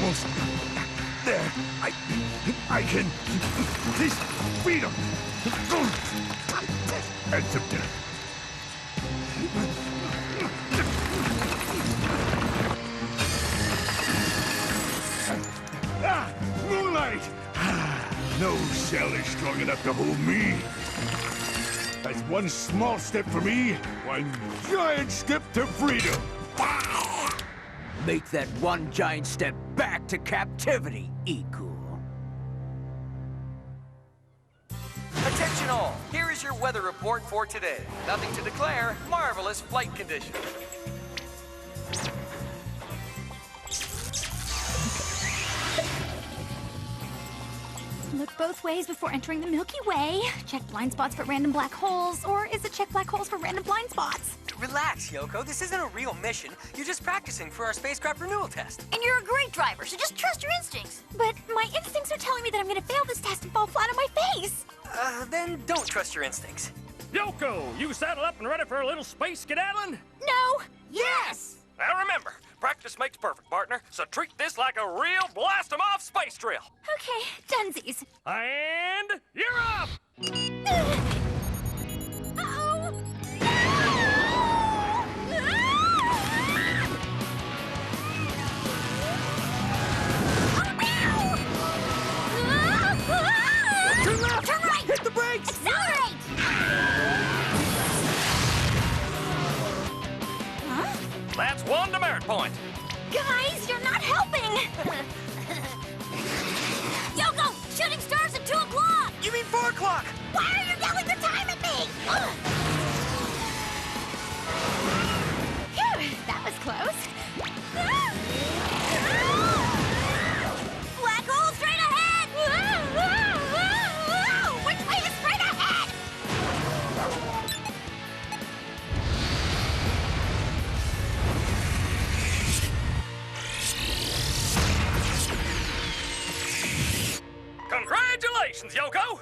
almost there. I can taste freedom and some dinner. Moonlight! No shell is strong enough to hold me. That's one small step for me, one giant step to freedom. Make that one giant step back to captivity, Eagle. Attention all, here is your weather report for today. Nothing to declare, marvelous flight conditions. Look both ways before entering the Milky Way. Check blind spots for random black holes, or is it check black holes for random blind spots? Relax, Yoko. This isn't a real mission. You're just practicing for our spacecraft renewal test. And you're a great driver, so just trust your instincts. But my instincts are telling me that I'm gonna fail this test and fall flat on my face. Then don't trust your instincts. Yoko, you saddle up and ready for a little space skedaddling? No! Yes! Now remember, practice makes perfect, partner, so treat this like a real blast-em-off space drill. Okay, dunsies. And you're up! Uh-oh! Turn left! Turn right! Hit the brakes! Accelerate! Huh? That's one demerit point. Guys, you're not helping! Yoko, shooting stars at 2 o'clock! You mean 4 o'clock? Why are you yelling the time at me? Phew, that was close. Black hole straight ahead! Which way is straight ahead? Congratulations, Yoko!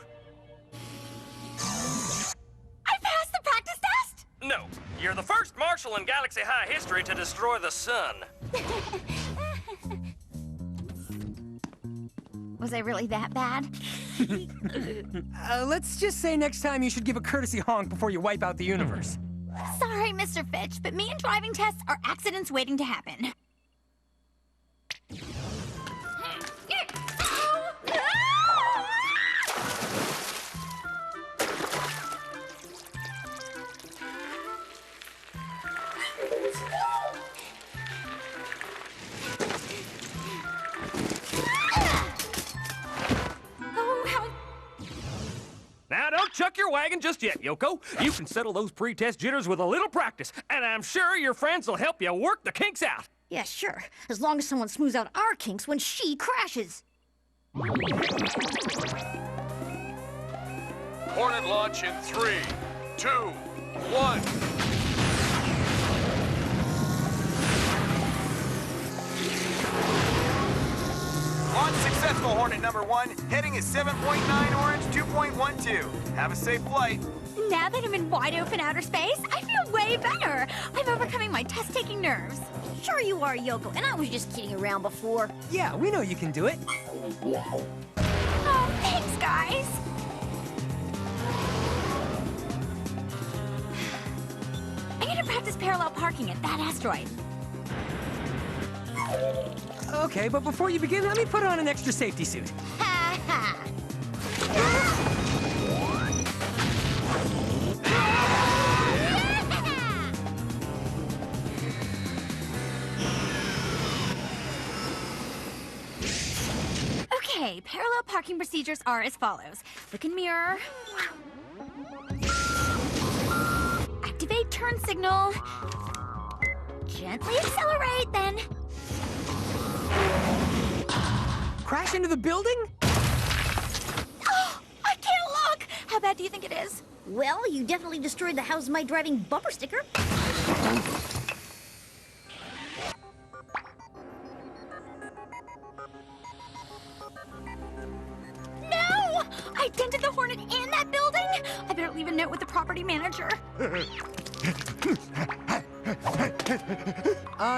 I passed the practice test? No, you're the first Marshal in Galaxy High history to destroy the sun. Was I really that bad? Let's just say next time you should give a courtesy honk before you wipe out the universe. Sorry, Mr. Fitch, but me and driving tests are accidents waiting to happen. Now, don't chuck your wagon just yet, Yoko. You can settle those pre-test jitters with a little practice, and I'm sure your friends will help you work the kinks out. Yeah, sure. As long as someone smooths out our kinks when she crashes. Hornet launch in 3, 2, 1. Launch successful, Hornet number 1. Heading is 7.9 orange, 2.12. Have a safe flight. Now that I'm in wide open outer space, I feel way better. I'm overcoming my test-taking nerves. Sure you are, Yoko, and I was just kidding around before. Yeah, we know you can do it. Oh, thanks, guys. I'm gonna practice parallel parking at that asteroid. Okay, but before you begin, let me put on an extra safety suit. Ha ha! Okay, parallel parking procedures are as follows. Look in mirror. Activate turn signal. Gently accelerate, then. Crash into the building? Oh, I can't look! How bad do you think it is? Well, you definitely destroyed the How's My Driving bumper sticker. No! I dented the Hornet and that building? I better leave a note with the property manager.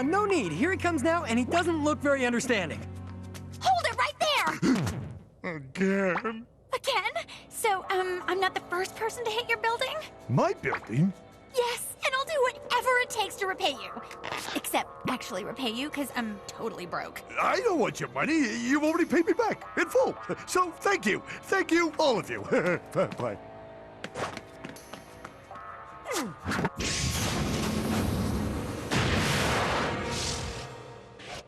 No need. Here he comes now, and he doesn't look very understanding. Again? Again? So, I'm not the first person to hit your building? My building? Yes, and I'll do whatever it takes to repay you. Except actually repay you, because I'm totally broke. I don't want your money. You've already paid me back in full. So thank you. Thank you, all of you. Bye.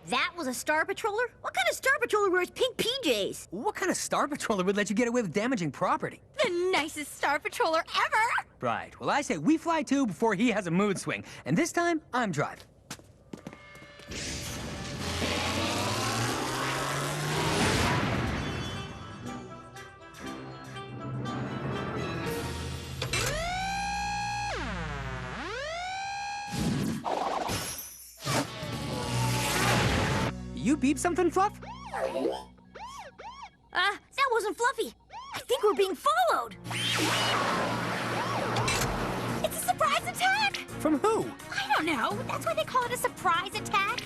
That was a Star Patroller? What kind of Star Patroller wears pink PJs? What kind of Star Patroller would let you get away with damaging property? The nicest Star Patroller ever! Right. Well, I say we fly too before he has a mood swing. And this time, I'm driving. You beep something, Fluff? That wasn't Fluffy. I think we're being followed. It's a surprise attack! From who? I don't know. That's why they call it a surprise attack.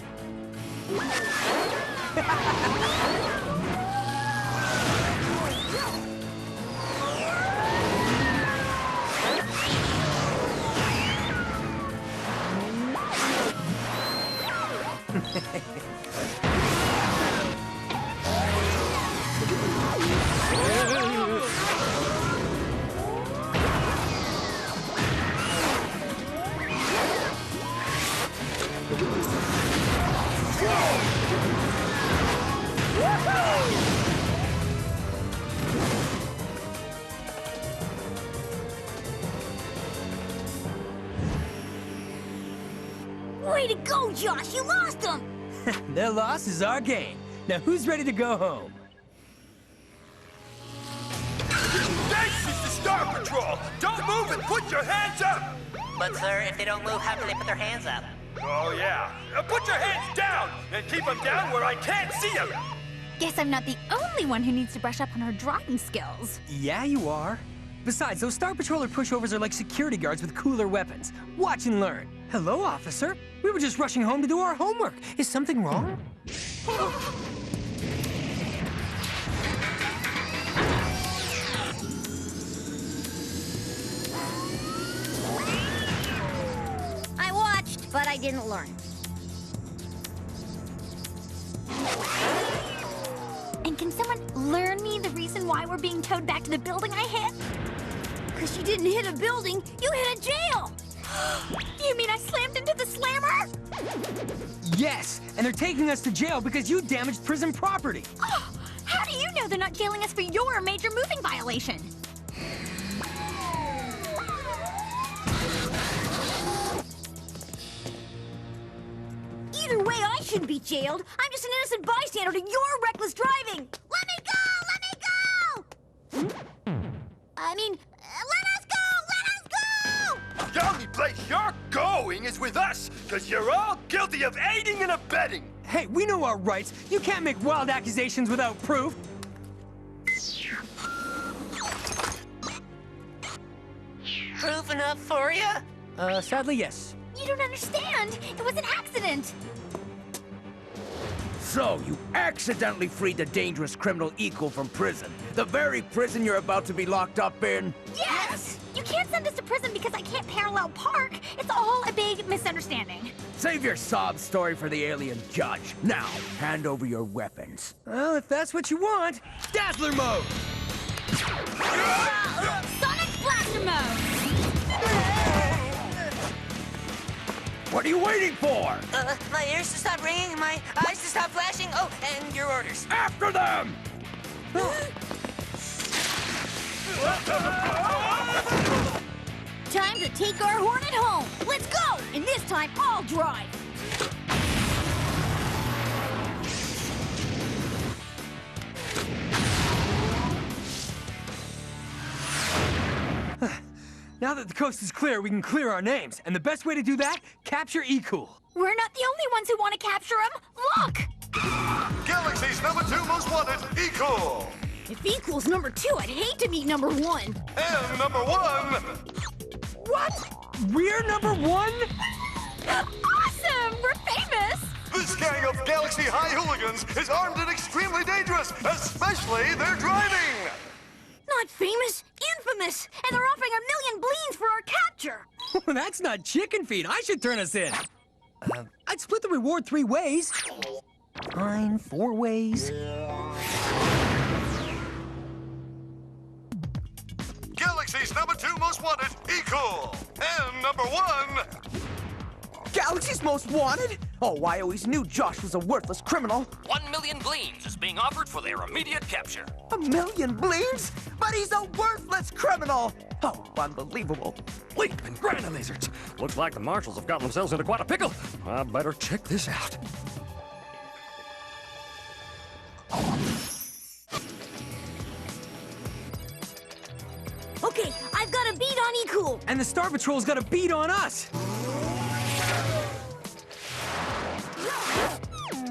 Way to go, Josh! You lost them! Their loss is our gain. Now, who's ready to go home? This is the Star Patrol! Don't move and put your hands up! But, sir, if they don't move, how can they put their hands up? Oh, yeah. Put your hands down and keep them down where I can't see them! Guess I'm not the only one who needs to brush up on her driving skills. Yeah, you are. Besides, those Star Patroller pushovers are like security guards with cooler weapons. Watch and learn. Hello, officer. We were just rushing home to do our homework. Is something wrong? I watched, but I didn't learn. And can someone learn me the reason why we're being towed back to the building I hit? Because you didn't hit a building, you hit a jail! You mean I slammed into the slammer? Yes, and they're taking us to jail because you damaged prison property. Oh, how do you know they're not jailing us for your major moving violation? Either way, I shouldn't be jailed. I'm just an innocent bystander to your reckless driving. Let me go! Let me go! I mean, let us go! Let us go! The only place you're going is with us, because you're all guilty of aiding and abetting! Hey, we know our rights. You can't make wild accusations without proof. Proof enough for you? Sadly, yes. You don't understand. It was an accident. So, you accidentally freed the dangerous criminal Eco from prison. The very prison you're about to be locked up in? Yes! You can't send us to prison because I can't parallel park. It's all a big misunderstanding. Save your sob story for the alien judge. Now, hand over your weapons. Well, if that's what you want, Dazzler mode! Sonic Blaster Mode! What are you waiting for? My ears to stop ringing, my eyes to stop flashing. Oh, and your orders. After them! Time to take our Hornet home. Let's go! And this time, I'll drive. Now that the coast is clear, we can clear our names. And the best way to do that, capture E-Cool. We're not the only ones who want to capture him. Look! Galaxy's #2 most wanted, E-Cool. If equals number 2, I'd hate to meet number 1. And #1, What? We're #1? Awesome! We're famous! the This gang of Galaxy High hooligans is armed and extremely dangerous, especially their driving! Not famous, infamous, and they're offering a million bleens for our capture. That's not chicken feed. I should turn us in. I'd split the reward 3 ways. Fine, 4 ways. Galaxy's #2 most wanted, E-Cool. And #1... Galaxy's Most Wanted? Oh, I always knew Josh was a worthless criminal. 1 million bleens is being offered for their immediate capture. A million bleeds? But he's a worthless criminal! Oh, unbelievable. Leap and granite lizards. Looks like the Marshals have gotten themselves into quite a pickle. I better check this out. Okay, I've got a beat on E-Cool. And the Star Patrol's got a beat on us.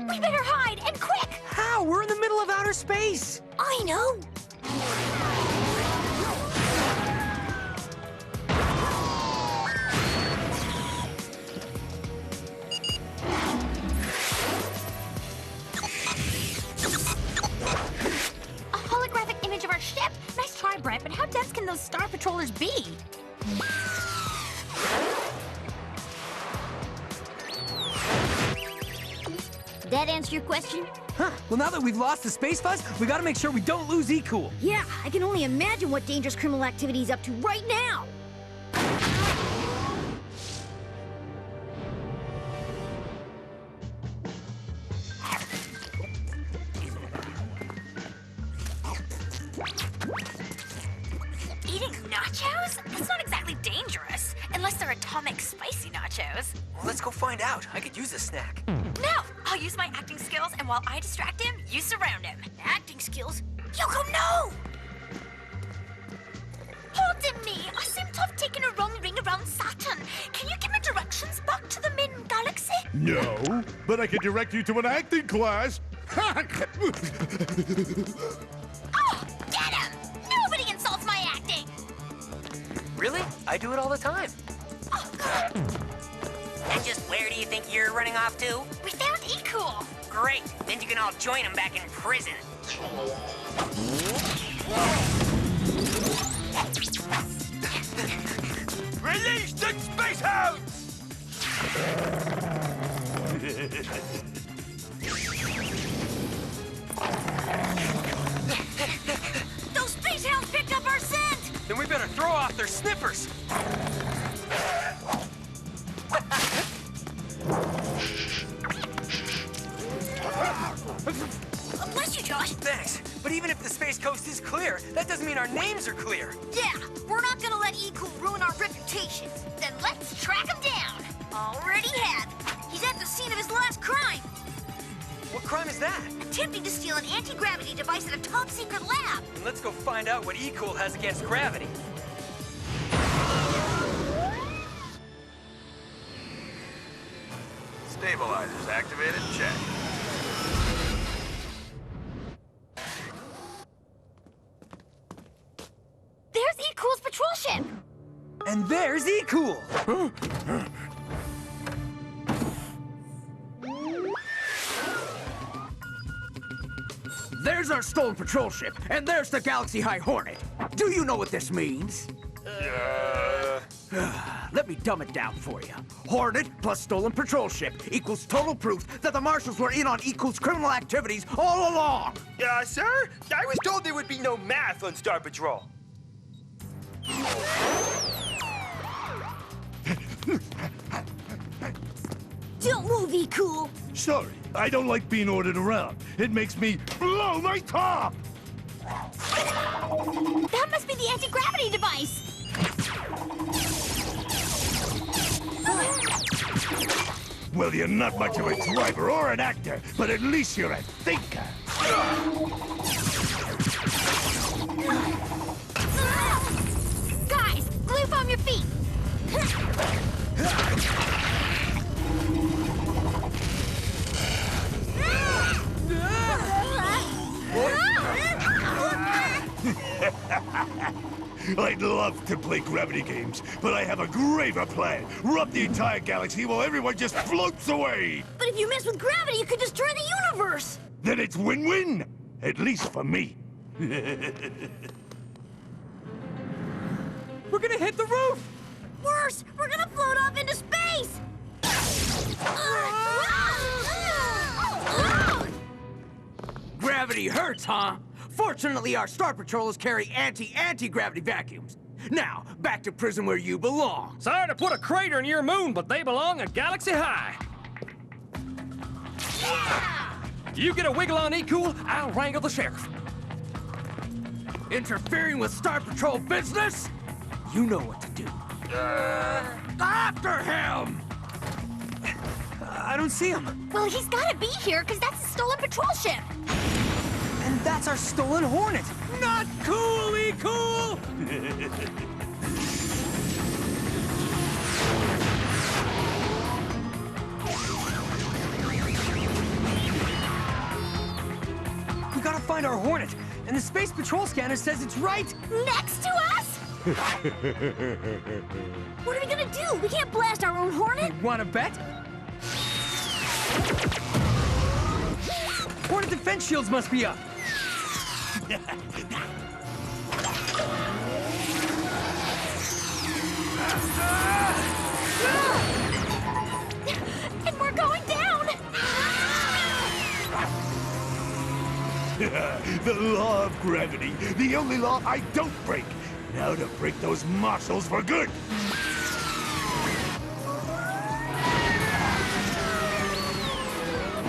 We better hide, and quick! How? We're in the middle of outer space. I know. A holographic image of our ship? Nice try, Brent, but how dense can those Star Patrollers be? That answer your question? Huh. Well, now that we've lost the space fuzz, we gotta make sure we don't lose E-Cool. Yeah, I can only imagine what dangerous criminal activity he's up to right now. Eating nachos? That's not exactly dangerous. Unless they're atomic spicy nachos. Well, let's go find out. I could use a snack. No! I'll use my acting skills, and while I distract him, you surround him. Acting skills? Yoko, no! Pardon me, I seem to have taken a wrong ring around Saturn. Can you give me directions back to the main galaxy? No, but I can direct you to an acting class. Oh, get him! Nobody insults my acting! Really? I do it all the time. And just where do you think you're running off to? We found E-Cool. Great, then you can all join him back in prison. Release the Space Hounds! Those space hounds picked up our scent! Then we better throw off their snippers. Bless you, Josh. Thanks. But even if the Space Coast is clear, that doesn't mean our names are clear. Yeah, we're not gonna let E-Cool ruin our reputation. Then let's track him down. Already have. He's at the scene of his last crime. What crime is that? Attempting to steal an anti-gravity device at a top-secret lab. Let's go find out what E-Cool has against gravity. Stabilizers activated, check. There's E-Cool's patrol ship. And there's E-Cool. There's our stolen patrol ship, and there's the Galaxy High Hornet. Do you know what this means? Let me dumb it down for you. Hornet plus stolen patrol ship equals total proof that the Marshals were in on E-Cool's criminal activities all along. Sir? I was told there would be no math on Star Patrol. Don't move, E-Cool. Sorry, I don't like being ordered around. It makes me blow my top! That must be the anti-gravity device. Well, you're not much of a driver or an actor, but at least you're a thinker. Guys, glue foam your feet. I'd love to play gravity games, but I have a graver plan. Rub the entire galaxy while everyone just floats away. But if you mess with gravity, you could destroy the universe. Then it's win-win. At least for me. We're gonna hit the roof! Worse, we're gonna float off into space. Gravity hurts, huh? Fortunately, our Star Patrollers carry anti-gravity vacuums. Now, back to prison where you belong. Sorry to put a crater in your moon, but they belong a galaxy high. You get a wiggle on E-Cool, I'll wrangle the sheriff. Interfering with Star Patrol business? You know what to do. After him! I don't see him. Well, he's gotta be here, because that's a stolen patrol ship. And that's our stolen Hornet. Not cool, E-Cool! We gotta find our Hornet. And the Space Patrol scanner says it's right Next to us? What are we gonna do? We can't blast our own Hornet. Wanna bet? Hornet defense shields must be up. And we're going down! The law of gravity. The only law I don't break. Now to break those Marshals for good.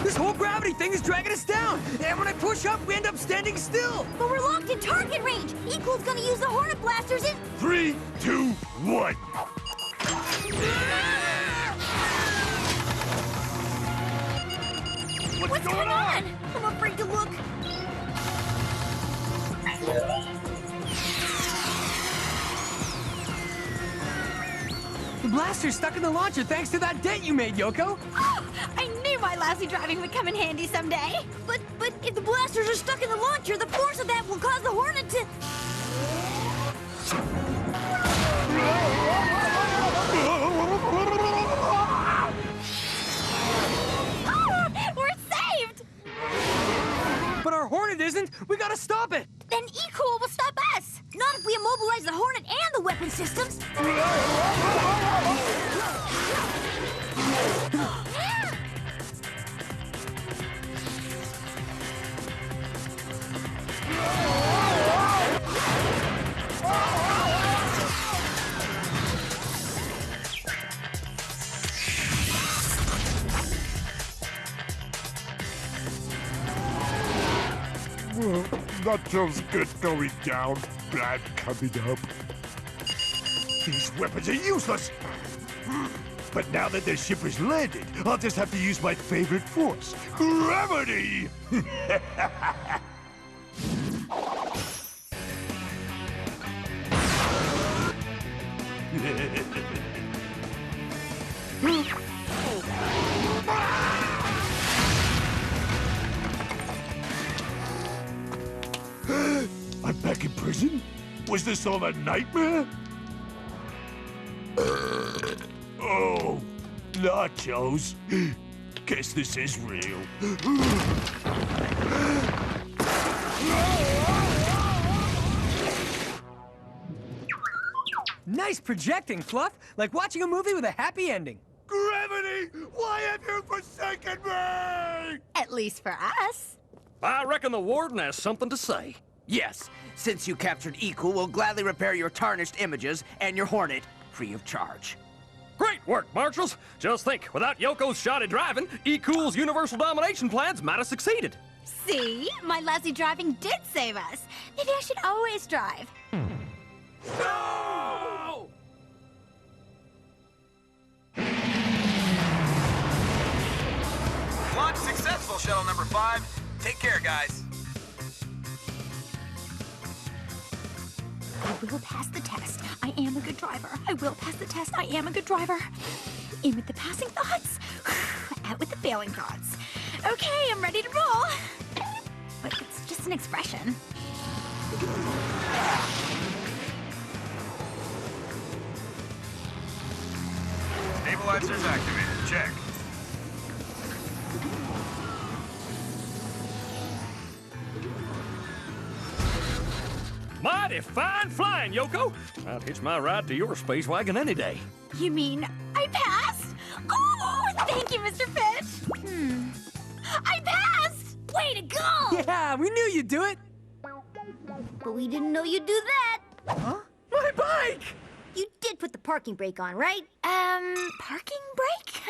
This whole gravity thing is dragging us down. And when I push up, we end up standing still. But we're locked in target range. Equal's gonna use the Hornet blasters in... 3, 2, 1. What's going on? I'm afraid to look. The blaster's stuck in the launcher thanks to that dent you made, Yoko. Oh, I knew my lousy driving would come in handy someday. But if the blasters are stuck in the launcher, the force of that will cause the Hornet to... Oh, we're saved! But our Hornet isn't. We gotta stop it. Then E-Cool will stop us. Not if we immobilize the Hornet and the weapon systems. Not feels good going down, bad coming up. These weapons are useless. But now that the ship is landed, I'll just have to use my favorite force, gravity! I'm back in prison? Was this all a nightmare? Oh, nachos. Guess this is real. Nice projecting, Fluff. Like watching a movie with a happy ending. Gravity! Why have you forsaken me? At least for us. I reckon the warden has something to say. Yes, since you captured E-Cool, we'll gladly repair your tarnished images and your Hornet free of charge. Great work, Marshals. Just think, without Yoko's shoddy driving, E-Cool's universal domination plans might have succeeded. See? My lousy driving did save us. Maybe I should always drive. No! Launch successful, shuttle number 5. Take care, guys. I will pass the test. I am a good driver. I will pass the test. I am a good driver. In with the passing thoughts, out with the failing thoughts. Okay, I'm ready to roll. But it's just an expression. stabilizers activated. Check. Mighty fine flying, Yoko. I'd hitch my ride to your space wagon any day. You mean I passed? Oh, thank you, Mr. Fish. I passed! Way to go! Yeah, we knew you'd do it. But we didn't know you'd do that. Huh? My bike! You did put the parking brake on, right? Parking brake?